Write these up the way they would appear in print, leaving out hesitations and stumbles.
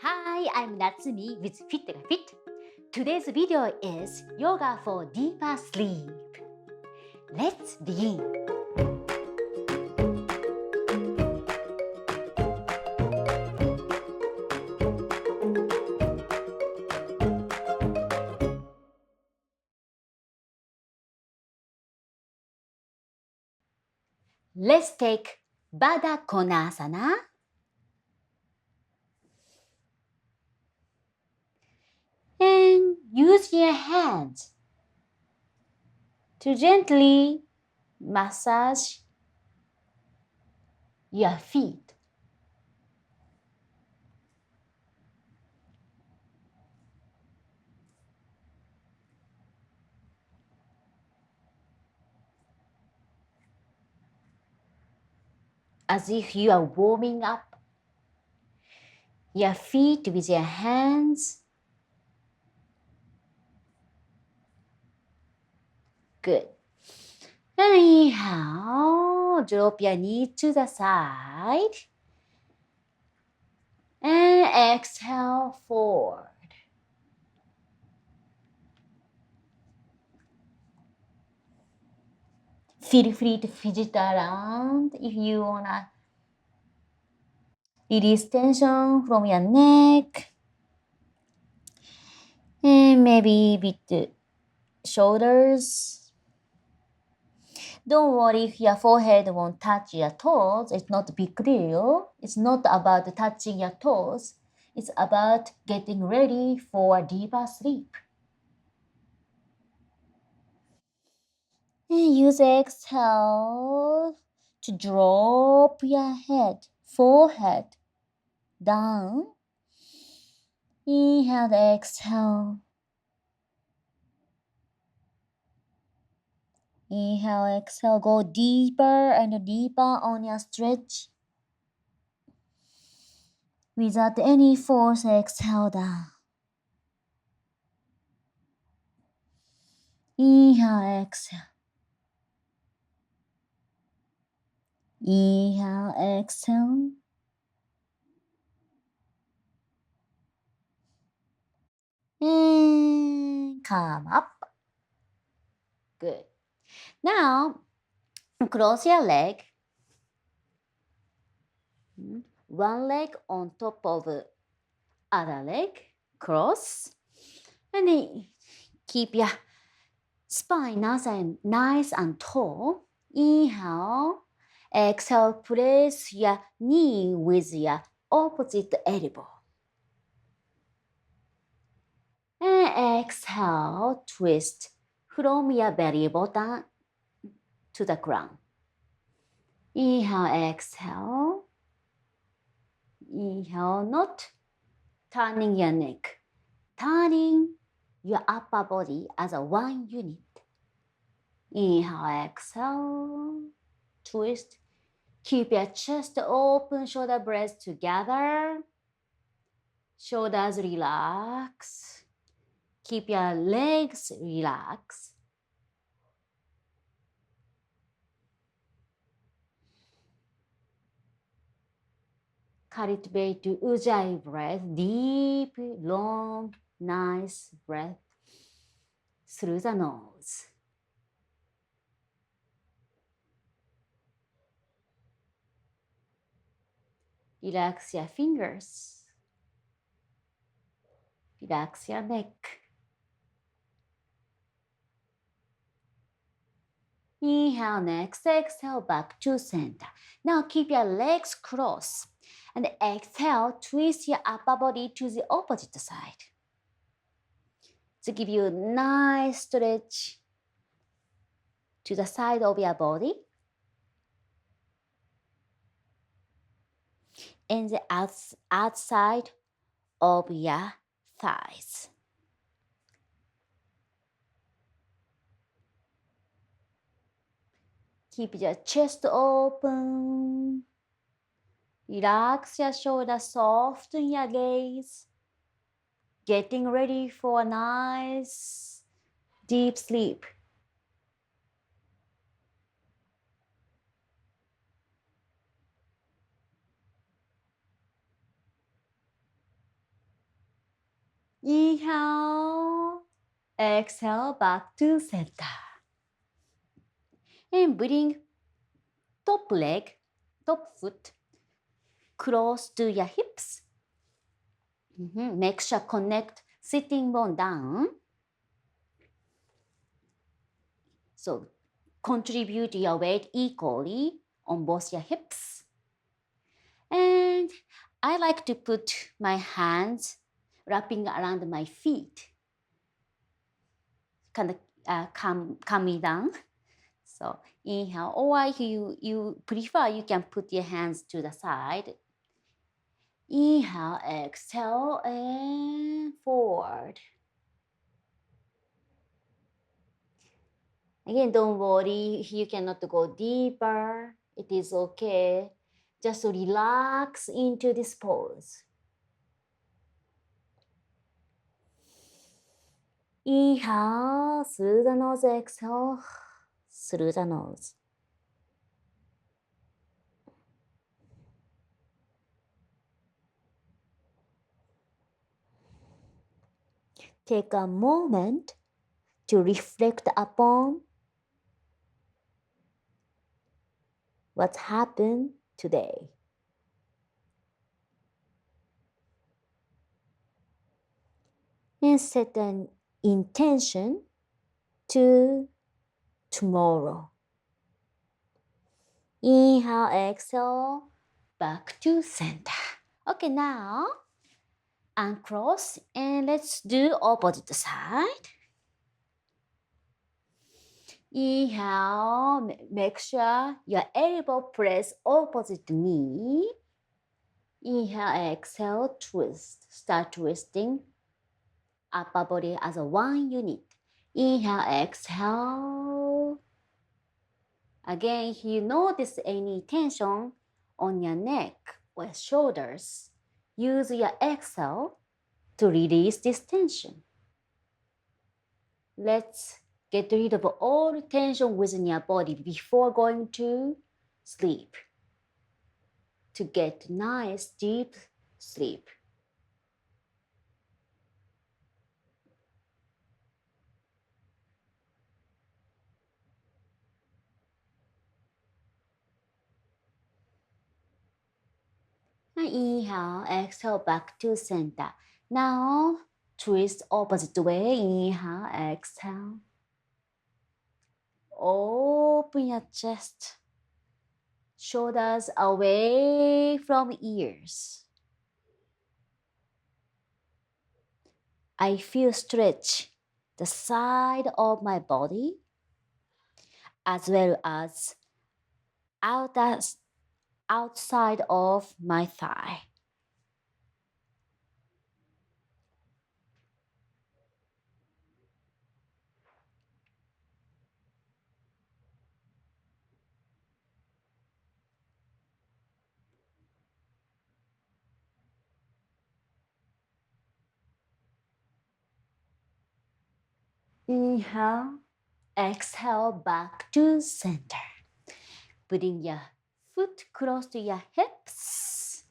Hi, I'm Natsumi with fitYOGAFIT. Today's video is Yoga for Deeper Sleep. Let's begin. Let's take Baddha Konasana. And use your hands to gently massage your feet. As if you are warming up your feet with your hands. Good. And inhale, drop your knee to the side. And exhale forward. Feel free to fidget around if you wanna release tension from your neck. And maybe with the shoulders. Don't worry if your forehead won't touch your toes. It's not a big deal. It's not about touching your toes. It's about getting ready for a deeper sleep. And use exhale to drop your head, forehead down. Inhale, exhale. Inhale, exhale. Go deeper and deeper on your stretch. Without any force, exhale down. Inhale, exhale. Inhale, exhale. And come up. Good. Now, cross your leg. One leg on top of the other leg. Cross. And then keep your spine nice and tall. Inhale. Exhale, place your knee with your opposite elbow. And exhale, twist from your belly button to the ground. Inhale, exhale. Inhale, not turning your neck, turning your upper body as a one unit. Inhale, exhale, twist. Keep your chest open, shoulder blades together. Shoulders relax. Keep your legs relaxed. Cultivate Ujjayi breath, deep, long, nice breath through the nose. Relax your fingers. Relax your neck. Inhale, next exhale, back to center. Now keep your legs crossed. And exhale, twist your upper body to the opposite side. To give you a nice stretch to the side of your body. And the outside of your thighs. Keep your chest open. Relax your shoulders, soften your gaze. Getting ready for a nice deep sleep. Inhale, exhale, back to center. And bring top leg, top foot close to your hips. Make sure connect sitting bone down. So contribute your weight equally on both your hips. And I like to put my hands wrapping around my feet, kind of calm me down. So inhale, or if you prefer, you can put your hands to the side. Inhale, exhale, and forward. Again, don't worry, you cannot go deeper. It is okay. Just relax into this pose. Inhale through the nose, exhale through the nose. Take a moment to reflect upon what happened today. And set an intention to tomorrow. Inhale, exhale, back to center. Okay, now uncross and let's do opposite side. Inhale, make sure your elbow press opposite knee. Inhale, exhale, twist. Start twisting upper body as a one unit. Inhale, exhale. Again, if you notice any tension on your neck or shoulders, use your exhale to release this tension. Let's get rid of all tension within your body before going to sleep to get nice deep sleep. And inhale, exhale, back to center. Now, twist opposite way. Inhale, exhale. Open your chest. Shoulders away from ears. I feel stretch the side of my body as well as outside of my thigh. Inhale, exhale, back to center. Putting your foot close to your hips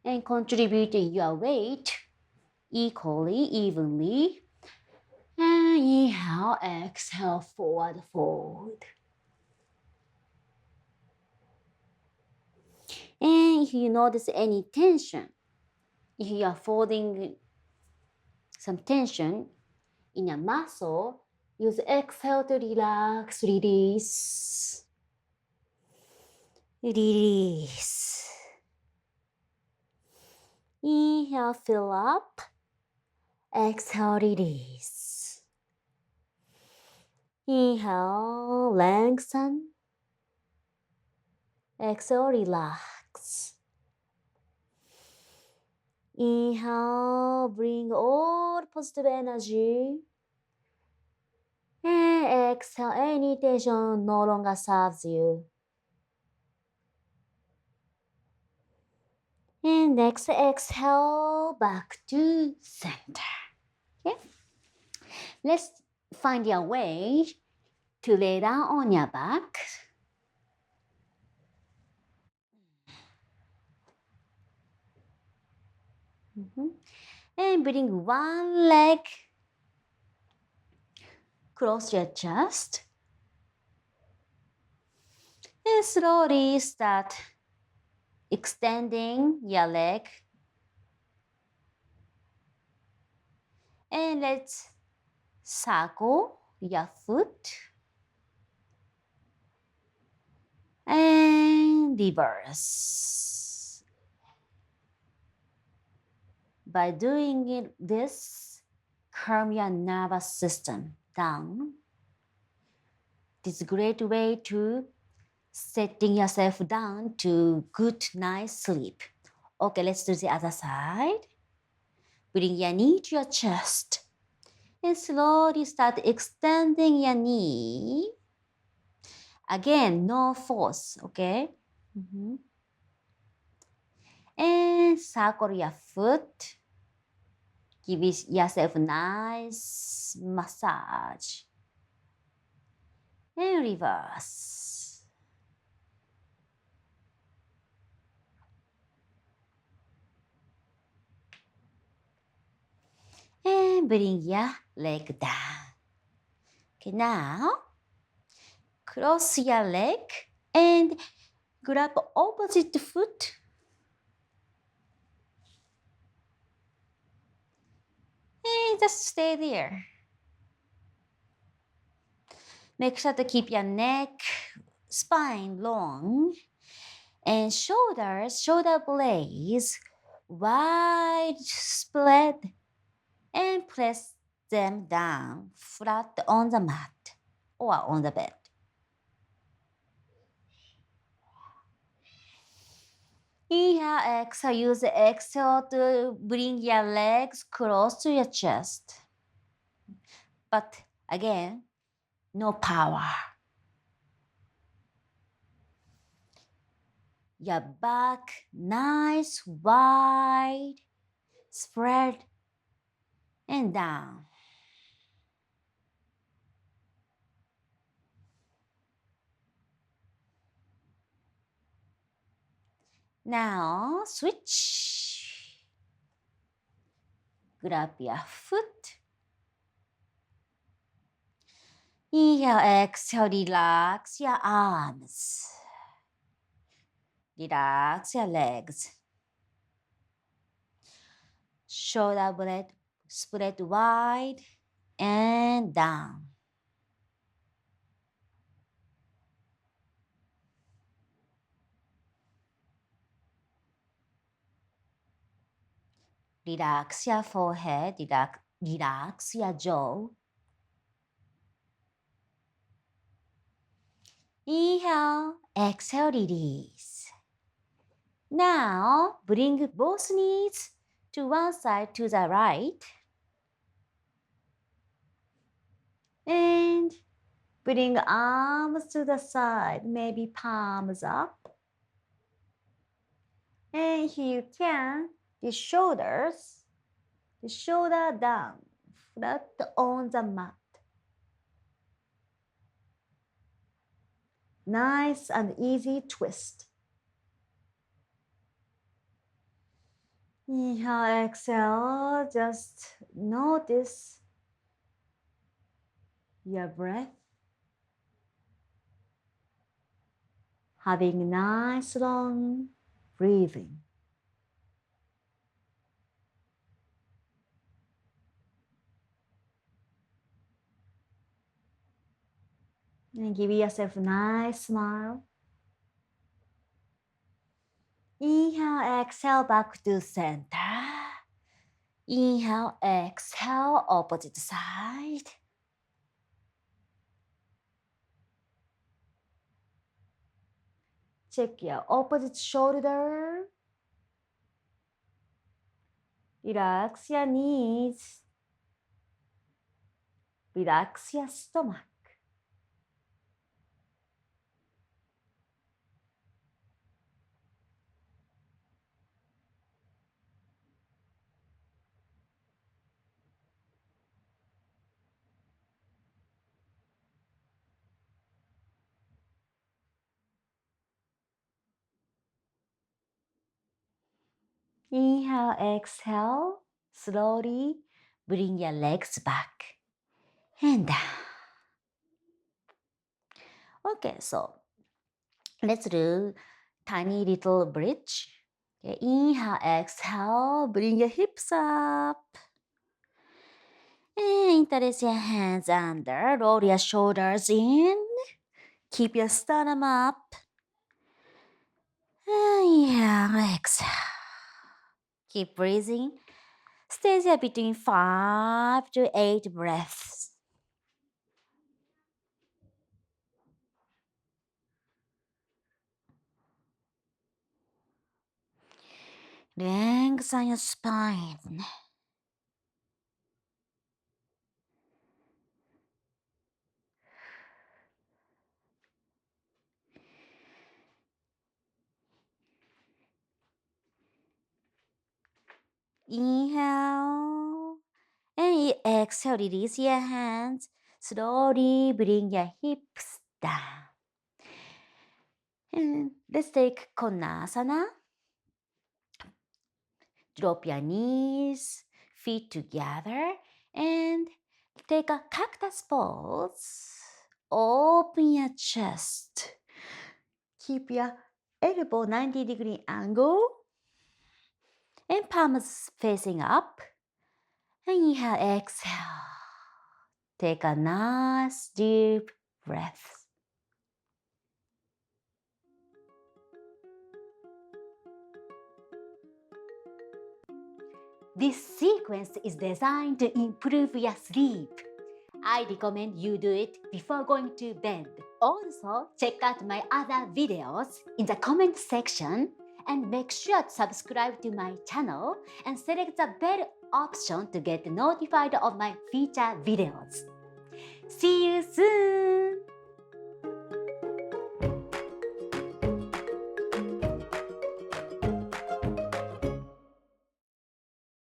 and contributing your weight equally, evenly. And inhale, exhale, forward fold. And if you notice any tension, if you are folding some tension in a muscle, use exhale to relax, release. Release. Inhale, fill up. Exhale, release. Inhale, lengthen. Exhale, relax. Inhale, bring all positive energy. And exhale, any tension no longer serves you. And next exhale, back to center. Okay? Let's find your way to lay down on your back. Mhm. And bring one leg, cross your chest, and slowly start extending your leg. And let's circle your foot and reverse. By doing this, calm your nervous system down. This is a great way to setting yourself down to good night's sleep. Okay, let's do the other side. Bring your knee to your chest and slowly start extending your knee. Again, no force, okay? Mm-hmm. And circle your foot. Give yourself a nice massage. And reverse. And bring your leg down. Okay, now cross your leg and grab opposite foot. And just stay there. Make sure to keep your neck, spine long, and shoulder blades wide spread, and press them down flat on the mat or on the bed. Inhale, exhale. Use the exhale to bring your legs close to your chest. But again, no power. Your back nice, wide, spread, and down. Now switch. Grab your foot. Inhale, exhale, relax your arms. Relax your legs. Shoulder blade spread wide and down. Relax your forehead, relax your jaw. Inhale, exhale, release. Now bring both knees to one side to the right. And bring arms to the side, maybe palms up. And if you can, the shoulder down, flat on the mat. Nice and easy twist. Inhale, exhale, just notice your breath. Having nice long breathing. And give yourself a nice smile. Inhale, exhale, back to center. Inhale, exhale, opposite side. Check your opposite shoulder. Relax your knees. Relax your stomach. Inhale, exhale. Slowly bring your legs back and down. Okay, so let's do tiny little bridge. Okay, inhale, exhale, bring your hips up. And interlace your hands under, roll your shoulders in. Keep your sternum up. Inhale, exhale. Keep breathing. Stay there between 5 to 8 breaths. Lengthen your spine. Inhale. And exhale, release your hands. Slowly bring your hips down. And let's take Konasana. Drop your knees, feet together, and take a cactus pose. Open your chest. Keep your elbow 90-degree angle and palms facing up. Inhale, exhale. Take a nice deep breath. This sequence is designed to improve your sleep. I recommend you do it before going to bed. Also, check out my other videos in the comment section and make sure to subscribe to my channel and select the bell option to get notified of my future videos. See you soon!